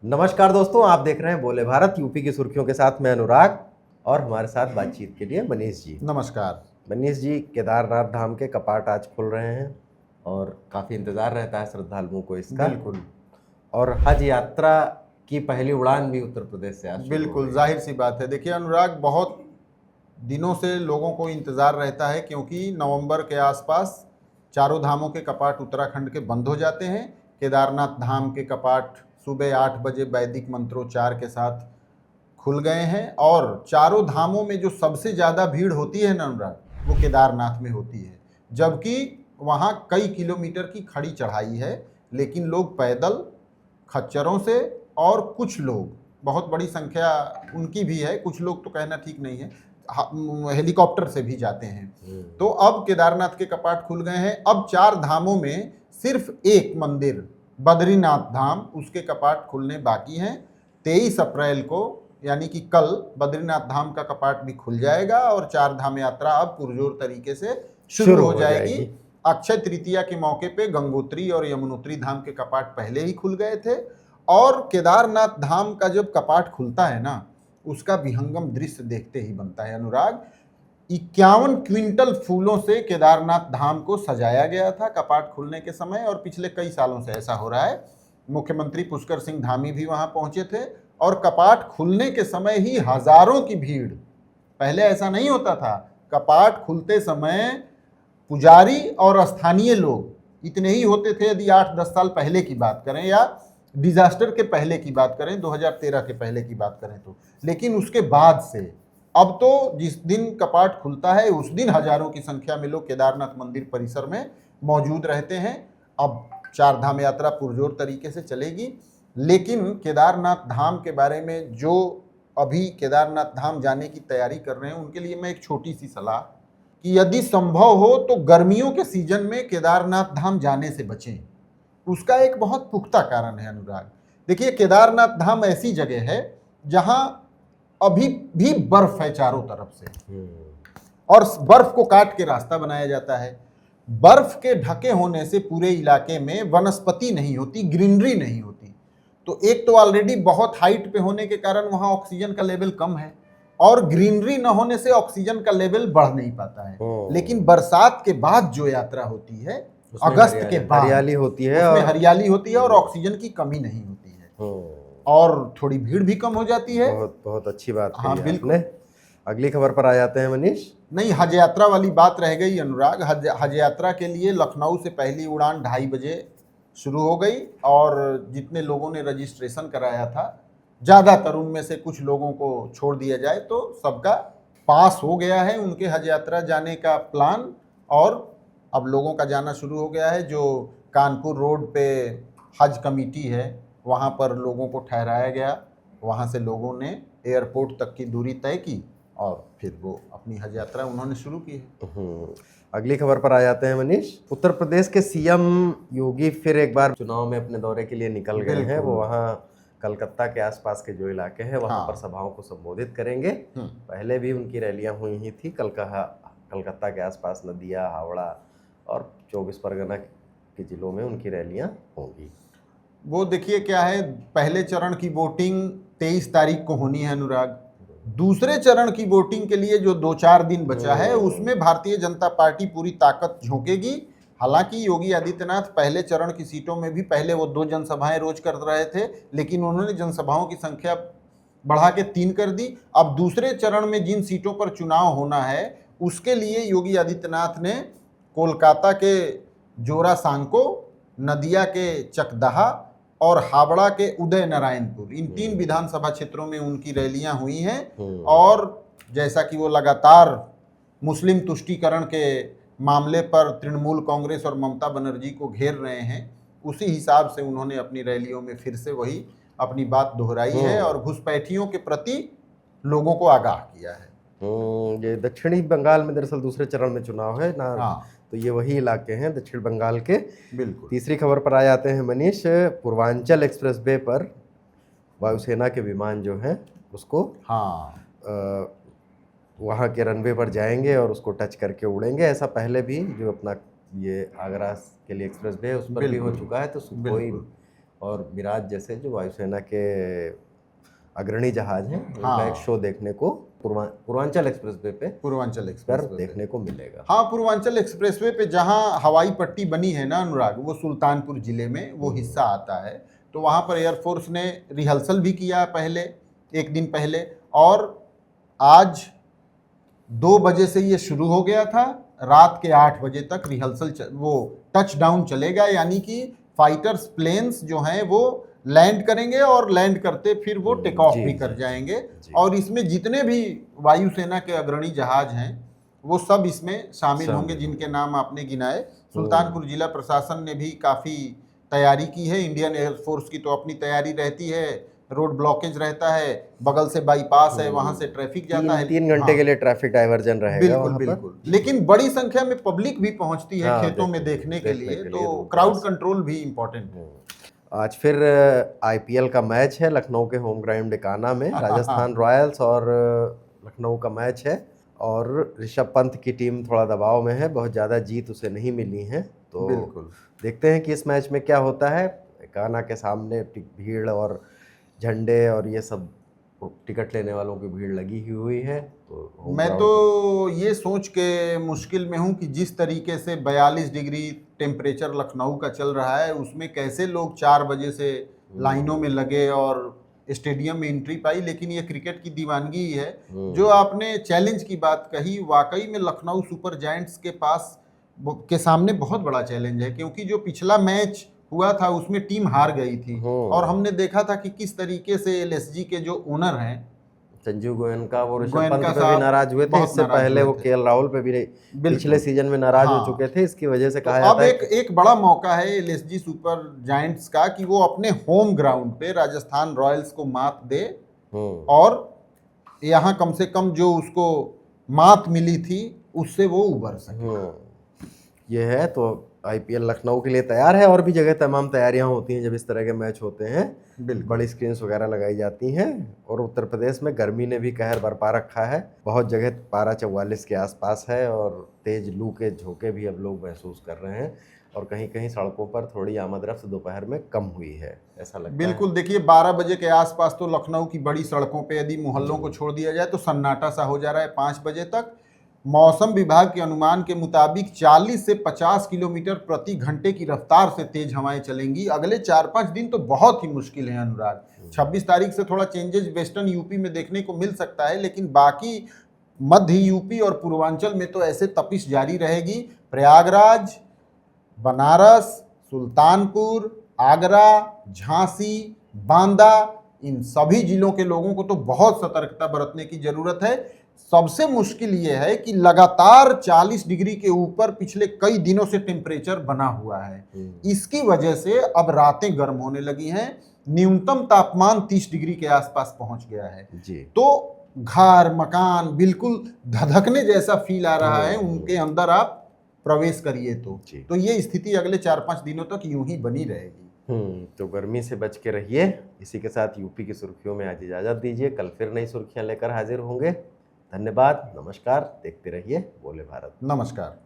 नमस्कार दोस्तों, आप देख रहे हैं बोले भारत यूपी की सुर्खियों के साथ मैं अनुराग और हमारे साथ बातचीत के लिए मनीष जी। नमस्कार। मनीष जी, केदारनाथ धाम के कपाट आज खुल रहे हैं और काफ़ी इंतज़ार रहता है श्रद्धालुओं को इसका। बिल्कुल और हज यात्रा की पहली उड़ान भी उत्तर प्रदेश से आज शुरू हो बिल्कुल गई। जाहिर सी बात है। देखिए अनुराग, बहुत दिनों से लोगों को इंतज़ार रहता है क्योंकि नवंबर के आसपास चारों धामों के कपाट उत्तराखंड के बंद हो जाते हैं। केदारनाथ धाम के कपाट सुबह 8 बजे वैदिक मंत्रोच्चार के साथ खुल गए हैं और चारों धामों में जो सबसे ज़्यादा भीड़ होती है ना अनुराग, वो केदारनाथ में होती है। जबकि वहाँ कई किलोमीटर की खड़ी चढ़ाई है, लेकिन लोग पैदल, खच्चरों से और कुछ लोग, बहुत बड़ी संख्या उनकी भी है, कुछ लोग तो कहना ठीक नहीं है, हेलीकॉप्टर से भी जाते हैं। तो अब केदारनाथ के कपाट खुल गए हैं। अब 4 धामों में सिर्फ एक मंदिर बद्रीनाथ धाम, उसके कपाट खुलने बाकी हैं। 23 अप्रैल को यानी कि कल बद्रीनाथ धाम का कपाट भी खुल जाएगा और 4 धाम यात्रा अब पुरजोर तरीके से शुरू हो जाएगी। अक्षय तृतीया के मौके पे गंगोत्री और यमुनोत्री धाम के कपाट पहले ही खुल गए थे और केदारनाथ धाम का जब कपाट खुलता है ना, उसका विहंगम दृश्य देखते ही बनता है अनुराग। 51 क्विंटल फूलों से केदारनाथ धाम को सजाया गया था कपाट खुलने के समय और पिछले कई सालों से ऐसा हो रहा है। मुख्यमंत्री पुष्कर सिंह धामी भी वहां पहुंचे थे और कपाट खुलने के समय ही हजारों की भीड़, पहले ऐसा नहीं होता था। कपाट खुलते समय पुजारी और स्थानीय लोग इतने ही होते थे यदि 8-10 साल पहले की बात करें या डिजास्टर के पहले की बात करें, 2013 के पहले की बात करें तो। लेकिन उसके बाद से अब तो जिस दिन कपाट खुलता है उस दिन हजारों की संख्या में लोग केदारनाथ मंदिर परिसर में मौजूद रहते हैं। अब 4 धाम यात्रा पुरजोर तरीके से चलेगी, लेकिन केदारनाथ धाम के बारे में जो अभी केदारनाथ धाम जाने की तैयारी कर रहे हैं उनके लिए मैं एक छोटी सी सलाह कि यदि संभव हो तो गर्मियों के सीजन में केदारनाथ धाम जाने से बचें। उसका एक बहुत पुख्ता कारण है अनुराग। देखिए, केदारनाथ धाम ऐसी जगह है जहां अभी भी बर्फ है चारों तरफ से और बर्फ को काट के रास्ता बनाया जाता है। बर्फ के ढके होने से पूरे इलाके में वनस्पति नहीं होती, ग्रीनरी नहीं होती। तो एक तो ऑलरेडी बहुत हाइट पे होने के कारण वहां ऑक्सीजन का लेवल कम है और ग्रीनरी न होने से ऑक्सीजन का लेवल बढ़ नहीं पाता है। लेकिन बरसात के बाद जो यात्रा होती है, अगस्त के बाद हरियाली होती है, उसमें हरियाली होती है और ऑक्सीजन की कमी नहीं होती है और थोड़ी भीड़ भी कम हो जाती है। बहुत बहुत अच्छी बात हाँ, कही आपने। अगली खबर पर आ जाते हैं मनीष। नहीं, हज यात्रा वाली बात रह गई अनुराग। हज यात्रा के लिए लखनऊ से पहली उड़ान 2:30 बजे शुरू हो गई और जितने लोगों ने रजिस्ट्रेशन कराया था, ज़्यादातर उनमें से कुछ लोगों को छोड़ दिया जाए तो सबका पास हो गया है उनके हज यात्रा जाने का प्लान और अब लोगों का जाना शुरू हो गया है। जो कानपुर रोड पे हज कमेटी है वहाँ पर लोगों को ठहराया गया, वहाँ से लोगों ने एयरपोर्ट तक की दूरी तय की और फिर वो अपनी हज यात्रा उन्होंने शुरू की है। अगली खबर पर आ जाते हैं मनीष। उत्तर प्रदेश के सीएम योगी फिर एक बार चुनाव में अपने दौरे के लिए निकल गए हैं। वो वहाँ कलकत्ता के आसपास के जो इलाके हैं वहाँ पर सभाओं को संबोधित करेंगे। पहले भी उनकी रैलियां हुई ही थी कलकत्ता के आसपास, नदिया, हावड़ा और 24 परगना के जिलों में उनकी रैलियां होंगी। वो देखिए क्या है, पहले चरण की वोटिंग 23 तारीख को होनी है अनुराग। दूसरे चरण की वोटिंग के लिए जो 2-4 दिन बचा है उसमें भारतीय जनता पार्टी पूरी ताकत झोंकेगी। हालांकि योगी आदित्यनाथ पहले चरण की सीटों में भी पहले वो 2 जनसभाएं रोज कर रहे थे, लेकिन उन्होंने जनसभाओं की संख्या बढ़ा के 3 कर दी। अब दूसरे चरण में जिन सीटों पर चुनाव होना है उसके लिए योगी आदित्यनाथ ने कोलकाता के जोरा सांको, नदिया के चकदहा और हावड़ा के उदय नारायणपुर, इन 3 विधानसभा क्षेत्रों में उनकी रैलियां हुई हैं। और जैसा कि वो लगातार मुस्लिम तुष्टीकरण के मामले पर तृणमूल कांग्रेस और ममता बनर्जी को घेर रहे हैं, उसी हिसाब से उन्होंने अपनी रैलियों में फिर से वही अपनी बात दोहराई है और घुसपैठियों के प्रति लोगों को आगाह किया है। ये दक्षिणी बंगाल में दरअसल दूसरे चरण में चुनाव है ना। हाँ, तो ये वही इलाके हैं दक्षिण बंगाल के। बिल्कुल। तीसरी खबर पर आ जाते हैं मनीष। पूर्वांचल एक्सप्रेस वे पर वायुसेना के विमान जो हैं उसको वहाँ के रनवे पर जाएंगे और उसको टच करके उड़ेंगे। ऐसा पहले भी जो अपना ये आगरा के लिए एक्सप्रेस वे है उस पर भी हो चुका है। तो सुखोई और मिराज जैसे जो वायुसेना के अग्रणी जहाज हैं उनका हाँ। एक शो देखने को पूर्वांचल एक्सप्रेसवे पे पूर्वांचल पर एक्सप्रेस देखने को मिलेगा। हाँ, पूर्वांचल एक्सप्रेसवे पे जहाँ हवाई पट्टी बनी है ना अनुराग, वो सुल्तानपुर जिले में वो हिस्सा आता है। तो वहाँ पर एयरफोर्स ने रिहर्सल भी किया पहले, एक दिन पहले, और आज 2 बजे से ये शुरू हो गया था। रात के 8 बजे तक रिहर्सल वो टच डाउन चलेगा, यानी कि फाइटर्स प्लेन्स जो हैं वो लैंड करेंगे और लैंड करते फिर वो टेक ऑफ भी कर जाएंगे। और इसमें जितने भी वायुसेना के अग्रणी जहाज हैं वो सब इसमें शामिल होंगे, जिनके नाम आपने गिनाए। सुल्तानपुर जिला प्रशासन ने भी काफ़ी तैयारी की है। इंडियन एयरफोर्स की तो अपनी तैयारी रहती है, रोड ब्लॉकेज रहता है, बगल से बाईपास है, वहां से ट्रैफिक जाता है। 3 घंटे के लिए ट्रैफिक डाइवर्जन रहेगा बिल्कुल वहाँ पर। बिल्कुल, लेकिन बड़ी संख्या में पब्लिक भी पहुंचती है खेतों में देखने के लिए, तो क्राउड कंट्रोल भी इम्पोर्टेंट है। आज फिर आईपीएल का मैच है लखनऊ के होम ग्राउंड एकाना में, राजस्थान रॉयल्स और लखनऊ का मैच है। और ऋषभ पंत की टीम थोड़ा दबाव में है, बहुत ज़्यादा जीत उसे नहीं मिली है। तो बिल्कुल देखते हैं कि इस मैच में क्या होता है। एकाना के सामने भीड़ और झंडे और ये सब टिकट लेने वालों की भीड़ लगी ही हुई है। तो मैं तो ये सोच के मुश्किल में हूँ कि जिस तरीके से 42 डिग्री टेम्परेचर लखनऊ का चल रहा है, उसमें कैसे लोग 4 बजे से लाइनों में लगे और स्टेडियम में एंट्री पाई। लेकिन ये क्रिकेट की दीवानगी ही है। जो आपने चैलेंज की बात कही, वाकई में लखनऊ सुपर जायंट्स के सामने बहुत बड़ा चैलेंज है, क्योंकि जो पिछला मैच हुआ था उसमें टीम हार गई थी। और हमने देखा था कि किस तरीके से एलएसजी के जो ओनर हैं संजीव गोयनका, वो ऋषभ पंत पे भी नाराज हुए थे। इससे पहले वो केएल राहुल पे भी पिछले सीजन में नाराज हो चुके थे। इसकी वजह से कहा जाता है अब एक बड़ा मौका है एलएसजी सुपर जायंट्स का कि वो अपने होम ग्राउंड पे राजस्थान रॉयल्स को मात दे, और यहाँ कम से कम जो उसको मात मिली थी उससे वो उबर सके। ये है तो आईपीएल लखनऊ के लिए तैयार है। और भी जगह तमाम तैयारियां होती हैं जब इस तरह के मैच होते हैं, बड़ी स्क्रीन्स वगैरह लगाई जाती हैं। और उत्तर प्रदेश में गर्मी ने भी कहर बरपा रखा है, बहुत जगह पारा 44 के आसपास है और तेज लू के झोंके भी अब लोग महसूस कर रहे हैं। और कहीं कहीं सड़कों पर थोड़ी आमद-रफ्त दोपहर में कम हुई है, ऐसा लगता है। बिल्कुल, देखिए 12 बजे के आसपास तो लखनऊ की बड़ी सड़कों पे यदि मोहल्लों को छोड़ दिया जाए तो सन्नाटा सा हो जा रहा है 5 बजे तक। मौसम विभाग के अनुमान के मुताबिक 40 से 50 किलोमीटर प्रति घंटे की रफ्तार से तेज हवाएं चलेंगी। अगले 4-5 दिन तो बहुत ही मुश्किल है अनुराग। 26 तारीख से थोड़ा चेंजेस वेस्टर्न यूपी में देखने को मिल सकता है, लेकिन बाकी मध्य यूपी और पूर्वांचल में तो ऐसे तपिश जारी रहेगी। प्रयागराज, बनारस, सुल्तानपुर, आगरा, झांसी, बांदा, इन सभी जिलों के लोगों को तो बहुत सतर्कता बरतने की जरूरत है। सबसे मुश्किल ये है कि लगातार 40 डिग्री के ऊपर पिछले कई दिनों से टेम्परेचर बना हुआ है। इसकी वजह से अब रातें गर्म होने लगी हैं। न्यूनतम तापमान 30 डिग्री के आसपास पहुंच गया है जी। तो घर मकान बिल्कुल धधकने जैसा फील आ रहा है, उनके अंदर आप प्रवेश करिए तो ये स्थिति अगले 4-5 दिनों तक यूं ही बनी रहेगी। तो गर्मी से बच के रहिए। इसी के साथ यूपी की सुर्खियों में आज इजाजत दीजिए। कल फिर नई सुर्खियां लेकर हाजिर होंगे। धन्यवाद, नमस्कार। देखते रहिए बोले भारत। नमस्कार।